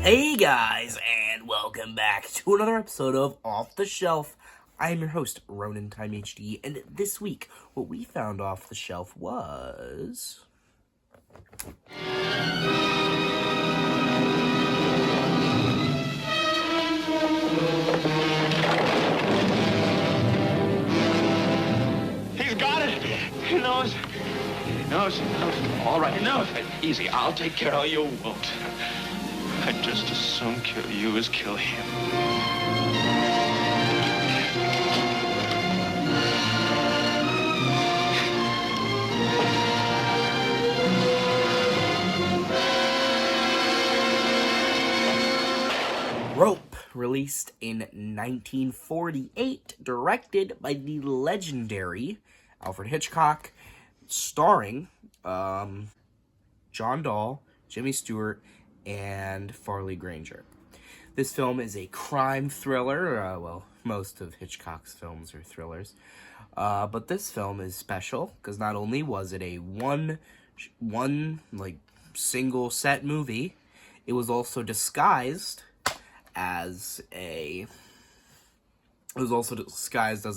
Hey guys, and welcome back to another episode of Off the Shelf. I am your host, Ronan Time HD, and this week, what we found off the shelf was... He's got it. He knows. He knows. All right, he knows. Easy. I'll take care of you. Won't. I'd just as soon kill you as kill him. Rope, released in 1948, directed by the legendary Alfred Hitchcock, starring John Dall, Jimmy Stewart, and Farley Granger. This film is a crime thriller. Most of Hitchcock's films are thrillers. But this film is special because not only was it a one single set movie, it was also disguised as a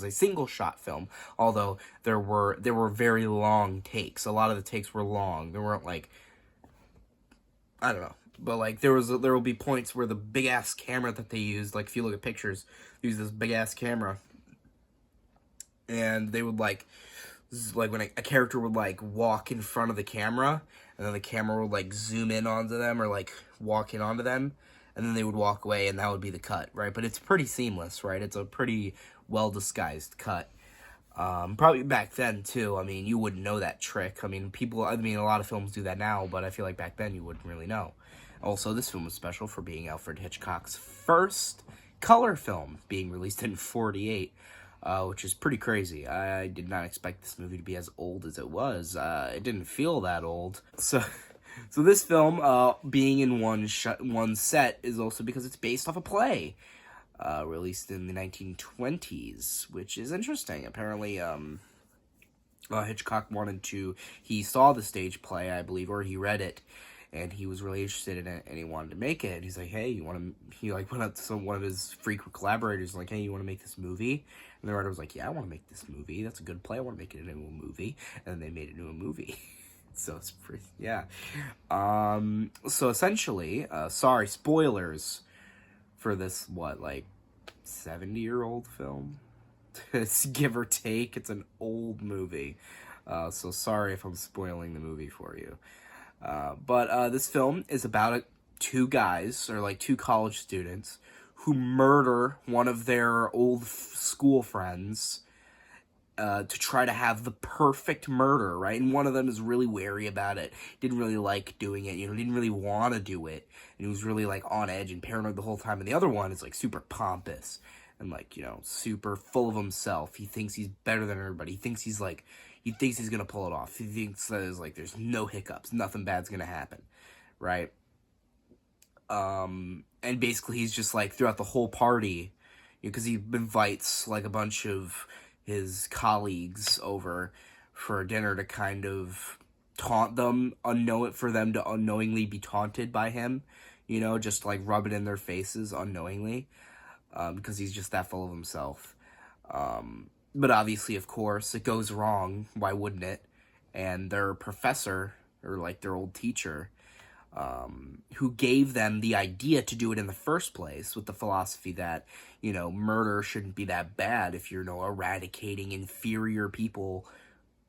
single shot film, although there were very long takes. A lot of the takes were long. There weren't I don't know, but there will be points where the big ass camera that they used, if you look at pictures, use this big ass camera, and they would when a character would walk in front of the camera, and then the camera would zoom in onto them or walk in onto them, and then they would walk away, and that would be the cut, right? But it's pretty seamless, right? It's a pretty well-disguised cut. Probably back then, too. I mean, you wouldn't know that trick. A lot of films do that now, but I feel like back then you wouldn't really know. Also, this film was special for being Alfred Hitchcock's first color film, being released in 1948, which is pretty crazy. I did not expect this movie to be as old as it was. It didn't feel that old. So this film, being in one set, is also because it's based off a play, released in the 1920s, which is interesting. Apparently, Hitchcock he saw the stage play, I believe, or he read it, and he was really interested in it, and he wanted to make it. And he's like, hey, he went up to one of his frequent collaborators, like, hey, you want to make this movie? And the writer was like, yeah, I want to make this movie. That's a good play. I want to make it into a movie. And then they made it into a movie. So it's pretty, yeah. So essentially, sorry, spoilers for this, 70-year-old film? It's give or take. It's an old movie. So sorry if I'm spoiling the movie for you. But this film is about two guys, or two college students, who murder one of their old school friends, to try to have the perfect murder, right? And one of them is really wary about it, didn't really like doing it, didn't really want to do it, and he was really, on edge and paranoid the whole time, and the other one is, super pompous, and, super full of himself. He thinks he's better than everybody. He thinks he's gonna pull it off. He thinks that there's no hiccups, nothing bad's gonna happen, right? And basically he's just, throughout the whole party, because he invites, a bunch of his colleagues over for dinner to kind of taunt them, for them to unknowingly be taunted by him, just rub it in their faces unknowingly, because he's just that full of himself. But obviously, of course, it goes wrong. Why wouldn't it? And their professor, or their old teacher, who gave them the idea to do it in the first place, with the philosophy that, murder shouldn't be that bad if you're, eradicating inferior people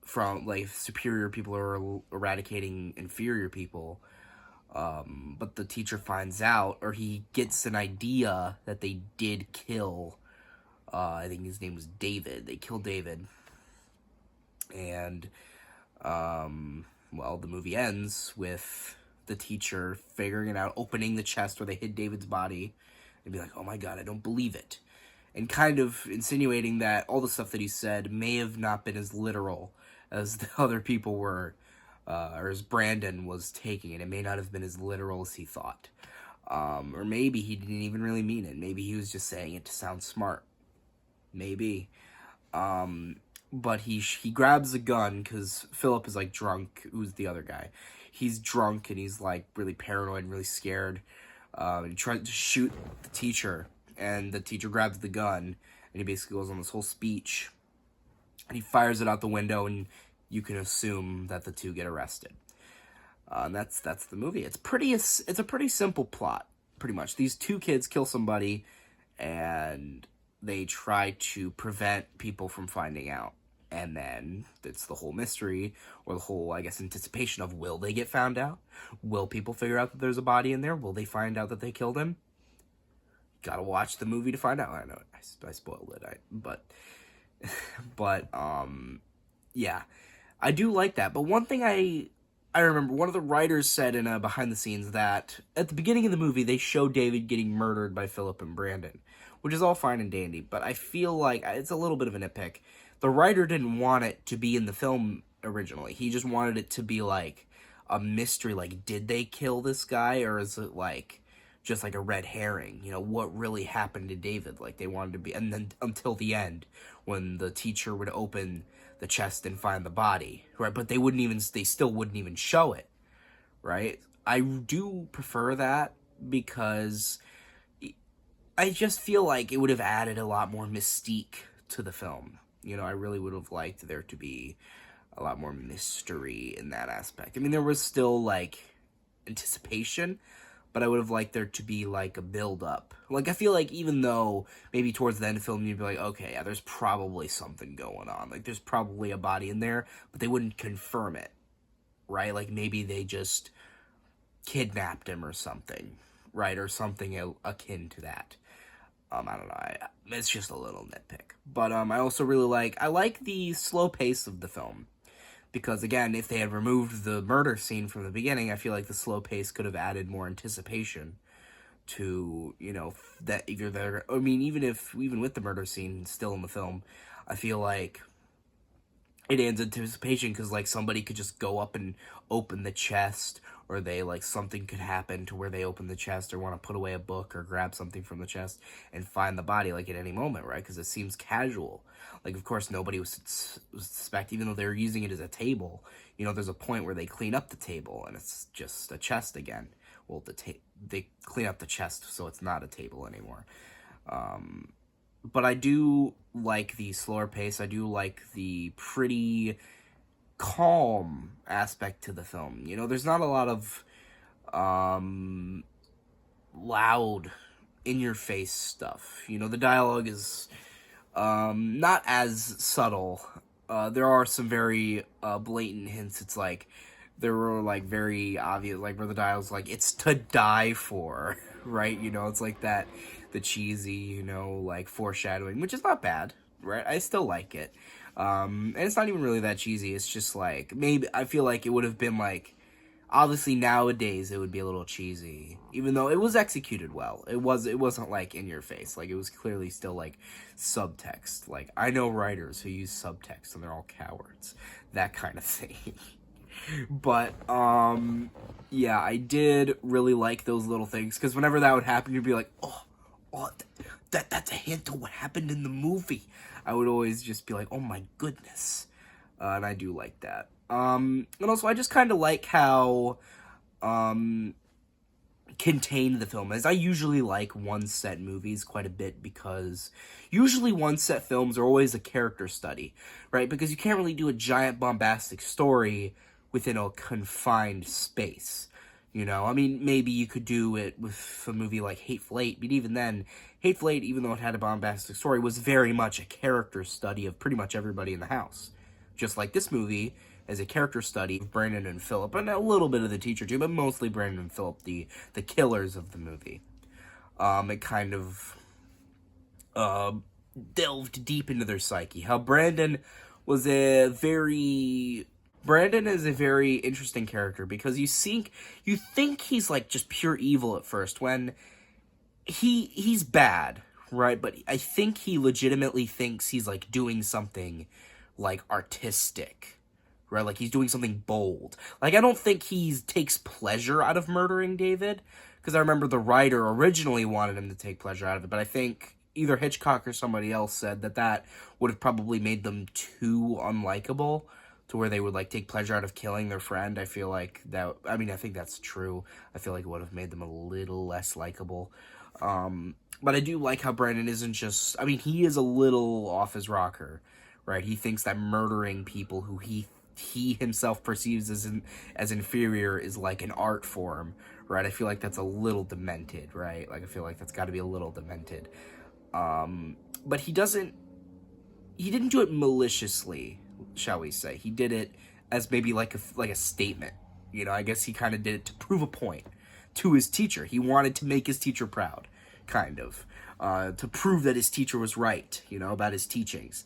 from, superior people are eradicating inferior people. But the teacher finds out, or he gets an idea that they did kill, I think his name was David. They killed David. And, the movie ends with the teacher figuring it out, opening the chest where they hid David's body, and be like, oh my god, I don't believe it. And kind of insinuating that all the stuff that he said may have not been as literal as the other people were, or as Brandon was taking it. It may not have been as literal as he thought. Or maybe he didn't even really mean it. Maybe he was just saying it to sound smart. Maybe. But he grabs a gun, because Philip is, drunk. Who's the other guy? He's drunk, and he's, really paranoid and really scared. He tries to shoot the teacher, and the teacher grabs the gun, and he basically goes on this whole speech, and he fires it out the window, and you can assume that the two get arrested. And that's the movie. It's a pretty simple plot, pretty much. These two kids kill somebody, and they try to prevent people from finding out. And then it's the whole mystery, or the whole, I guess, anticipation of, will they get found out? Will people figure out that there's a body in there? Will they find out that they killed him? Gotta watch the movie to find out. I know, I spoiled it, but, yeah. I do like that. But one thing I remember, one of the writers said in a behind the scenes that at the beginning of the movie, they show David getting murdered by Philip and Brandon, which is all fine and dandy, but I feel like it's a little bit of a nitpick. The writer didn't want it to be in the film originally. He just wanted it to be like a mystery, like, did they kill this guy, or is it like just like a red herring? You know, what really happened to David? Like, they wanted to be, and then until the end, when the teacher would open the chest and find the body, right? But they still wouldn't even show it, right? I do prefer that, because I just feel like it would have added a lot more mystique to the film. You know, I really would have liked there to be a lot more mystery in that aspect. I mean, there was still, like, anticipation, but I would have liked there to be, like, a build-up. Like, I feel like even though maybe towards the end of the film you'd be like, okay, yeah, there's probably something going on. Like, there's probably a body in there, but they wouldn't confirm it, right? Like, maybe they just kidnapped him or something, right? Or something akin to that. I don't know, it's just a little nitpick. But I also really like the slow pace of the film. Because, again, if they had removed the murder scene from the beginning, I feel like the slow pace could have added more anticipation to, you know, that if you're there. I mean, even with the murder scene still in the film, I feel like it adds anticipation, because, like, somebody could just go up and open the chest, or something could happen to where they open the chest or want to put away a book or grab something from the chest and find the body, like, at any moment, right? Because it seems casual. Like, of course, nobody was suspect, even though they were using it as a table. You know, there's a point where they clean up the table, and it's just a chest again. Well, they clean up the chest, so it's not a table anymore. But I do like the slower pace. I do like the pretty calm aspect to the film. You know, there's not a lot of loud, in-your-face stuff. You know, the dialogue is not as subtle. There are some very blatant hints. It's like, there were, like, very obvious, like, where the dialogue's like, it's to die for, right? You know, it's like that, the cheesy, you know, like, foreshadowing, which is not bad, right? I still like it. And it's not even really that cheesy. It's just, like, maybe, I feel like it would have been, like, obviously nowadays it would be a little cheesy, even though it was executed well. It wasn't, like, in your face. Like, it was clearly still, like, subtext. Like, I know writers who use subtext and they're all cowards. That kind of thing. But, yeah, I did really like those little things, because whenever that would happen, you'd be like, oh, that's a hint to what happened in the movie. I would always just be like, oh my goodness. And I do like that. And also, I just kind of like how, contained the film is. I usually like one-set movies quite a bit, because usually one-set films are always a character study, right? Because you can't really do a giant bombastic story within a confined space, you know? I mean, maybe you could do it with a movie like Hateful Eight, but even then, Hateful Eight, even though it had a bombastic story, was very much a character study of pretty much everybody in the house. Just like this movie is a character study of Brandon and Philip, and a little bit of the teacher too, but mostly Brandon and Philip, the killers of the movie. It kind of delved deep into their psyche. How Brandon is a very interesting character, because you think he's like just pure evil at first, when he's bad, right? But I think he legitimately thinks he's like doing something like artistic, right? Like he's doing something bold. Like, I don't think he takes pleasure out of murdering David, because I remember the writer originally wanted him to take pleasure out of it, but I think either Hitchcock or somebody else said that would have probably made them too unlikable. to where they would like take pleasure out of killing their friend. I feel like that, I mean, I think that's true. I feel like it would have made them a little less likable. But I do like how Brandon isn't just, I mean, he is a little off his rocker, right? He thinks that murdering people who he himself perceives as inferior is like an art form, right? I feel like that's a little demented, right? Like, I feel like that's got to be a little demented. But he didn't do it maliciously, shall we say. He did it as maybe like a statement. You know, I guess he kind of did it to prove a point to his teacher. He wanted to make his teacher proud, kind of, to prove that his teacher was right, you know, about his teachings.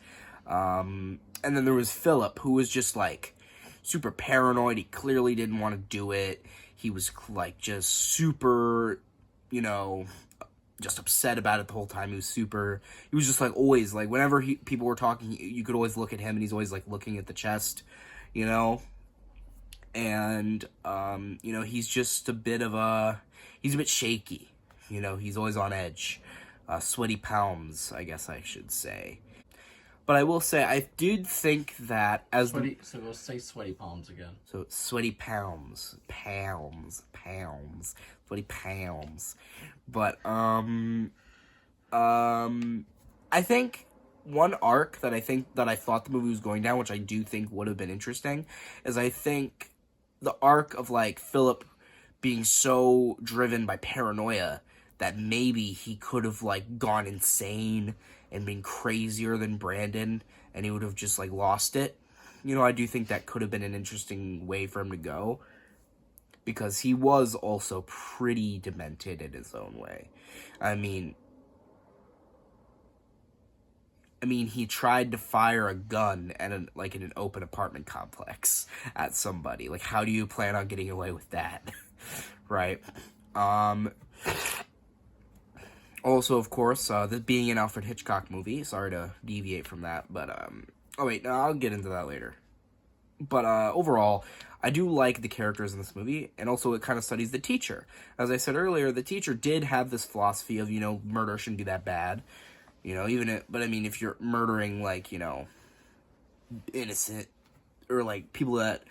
And then there was Philip, who was just like super paranoid. He clearly didn't want to do it. He was like just super, you know, just upset about it the whole time. He was just like always like whenever people were talking, you could always look at him, and he's always like looking at the chest, you know. And you know, he's just a bit shaky, you know. He's always on edge, sweaty palms, I guess I should say. But I will say, I did think that so we'll say sweaty palms again. So sweaty palms, sweaty palms. But I think one arc that I thought the movie was going down, which I do think would have been interesting, is I think the arc of like Philip being so driven by paranoia that maybe he could have like gone insane and been crazier than Brandon, and he would have just like lost it. You know, I do think that could have been an interesting way for him to go, because he was also pretty demented in his own way. I mean, he tried to fire a gun at in an open apartment complex at somebody. Like, how do you plan on getting away with that? Right? Also, of course, this being an Alfred Hitchcock movie, sorry to deviate from that, but, oh wait, no, I'll get into that later. But, overall, I do like the characters in this movie, and also it kind of studies the teacher. As I said earlier, the teacher did have this philosophy of, you know, murder shouldn't be that bad, you know, but I mean, if you're murdering, like, you know, innocent, or, like, people that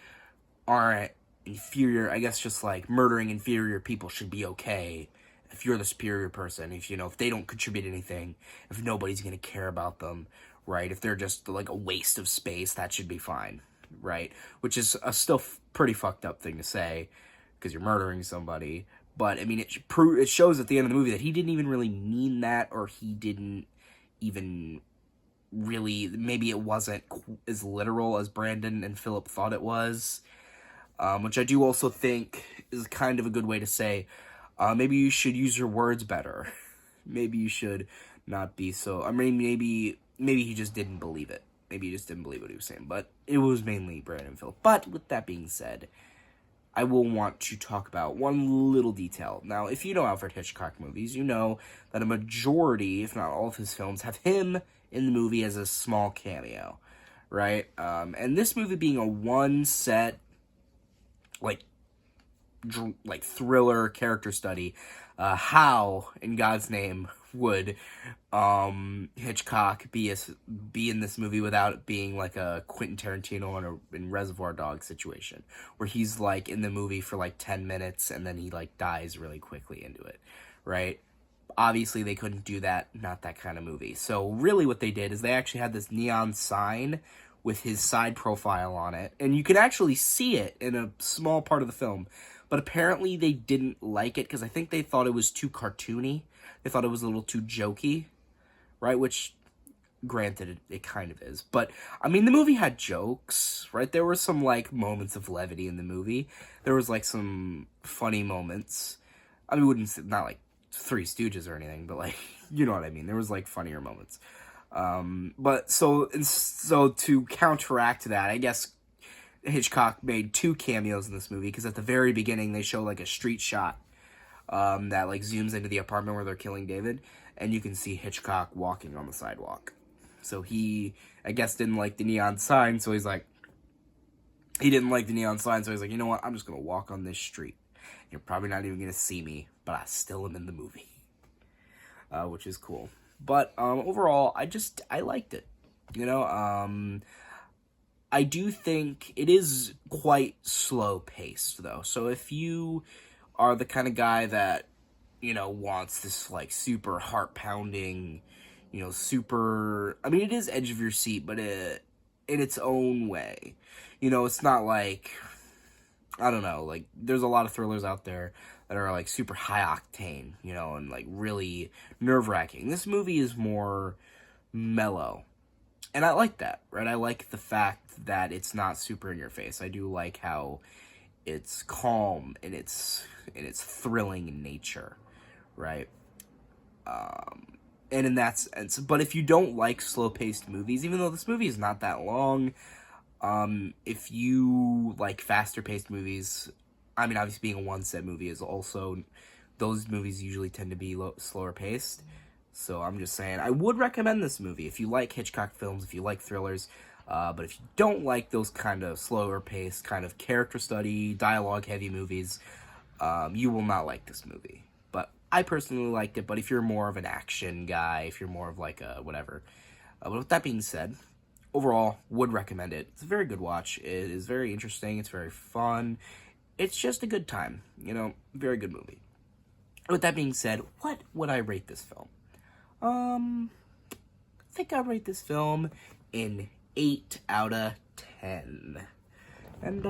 aren't inferior, I guess just, like, murdering inferior people should be okay. If you're the superior person, if they don't contribute anything, if nobody's going to care about them, right? If they're just, like, a waste of space, that should be fine, right? Which is a still pretty fucked up thing to say, because you're murdering somebody. But, I mean, it shows at the end of the movie that he didn't even really mean that, or he didn't even really, maybe it wasn't as literal as Brandon and Philip thought it was. Which I do also think is kind of a good way to say, maybe you should use your words better. Maybe you should not be so... I mean, maybe he just didn't believe it. Maybe he just didn't believe what he was saying. But it was mainly Brandon and Phil. But with that being said, I will want to talk about one little detail. Now, if you know Alfred Hitchcock movies, you know that a majority, if not all of his films, have him in the movie as a small cameo. Right? And this movie being a one-set, like thriller character study, how in God's name would Hitchcock be in this movie without it being like a Quentin Tarantino in Reservoir Dogs situation, where he's like in the movie for like 10 minutes and then he like dies really quickly into it, right? Obviously they couldn't do that, not that kind of movie. So really what they did is they actually had this neon sign with his side profile on it, and you can actually see it in a small part of the film. But apparently they didn't like it because I think they thought it was too cartoony. They thought it was a little too jokey, right? Which, granted, it kind of is. But, I mean, the movie had jokes, right? There were some, like, moments of levity in the movie. There was, like, some funny moments. I mean, not, like, Three Stooges or anything, but, like, you know what I mean. There was, like, funnier moments. But, so to counteract that, I guess Hitchcock made two cameos in this movie, because at the very beginning they show like a street shot that like zooms into the apartment where they're killing David, and you can see Hitchcock walking on the sidewalk. So he, I guess, didn't like the neon sign, so he's like, you know what, I'm just gonna walk on this street. You're probably not even gonna see me, but I still am in the movie, which is cool. But overall, I liked it, you know. I do think it is quite slow-paced, though. So if you are the kind of guy that, wants this, like, super heart-pounding, super... I mean, it is edge of your seat, but in its own way. It's not like... I don't know, like, there's a lot of thrillers out there that are, like, super high-octane, and, like, really nerve-wracking. This movie is more mellow. And I like that, right? I like the fact that it's not super in your face. I do like how it's calm and it's thrilling in nature, right? And in that sense, but if you don't like slow-paced movies, even though this movie is not that long, if you like faster-paced movies, I mean, obviously being a one-set movie is also, those movies usually tend to be slower-paced. So I'm just saying, I would recommend this movie if you like Hitchcock films, if you like thrillers, but if you don't like those kind of slower-paced, kind of character study, dialogue-heavy movies, you will not like this movie. But I personally liked it, but if you're more of an action guy, if you're more of like a whatever. But with that being said, overall, would recommend it. It's a very good watch. It is very interesting. It's very fun. It's just a good time. Very good movie. With that being said, what would I rate this film? I think I'd rate this film an 8 out of 10. And,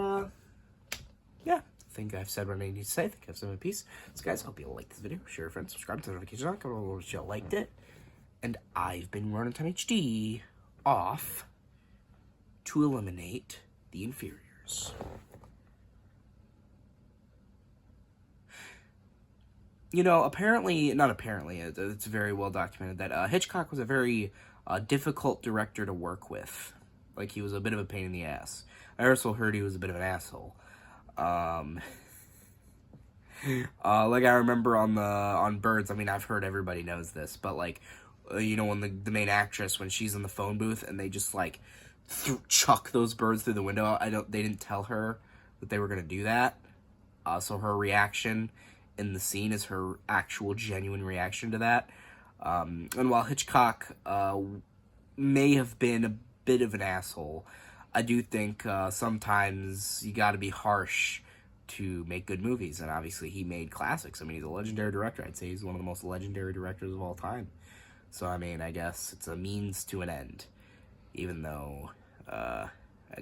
yeah, I think I've said what I need to say. I think I've said my piece. So, guys, hope you all like this video. Share with friends, subscribe to the notification icon, comment if you liked it. And I've been Running Time HD off to eliminate the inferiors. It's very well documented that Hitchcock was a very difficult director to work with. Like, he was a bit of a pain in the ass. I also heard he was a bit of an asshole. Like, I remember on Birds, I mean, I've heard everybody knows this, but, like, when the main actress, when she's in the phone booth, and they just, like, chuck those birds through the window, they didn't tell her that they were gonna do that. So her reaction in the scene is her actual genuine reaction to that. And while Hitchcock may have been a bit of an asshole, I do think sometimes you gotta be harsh to make good movies, and obviously he made classics. I mean, he's a legendary director. I'd say he's one of the most legendary directors of all time. So, I mean, I guess it's a means to an end, even though I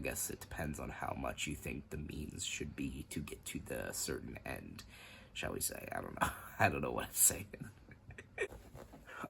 guess it depends on how much you think the means should be to get to the certain end, shall we say. I don't know. I don't know what I'm saying.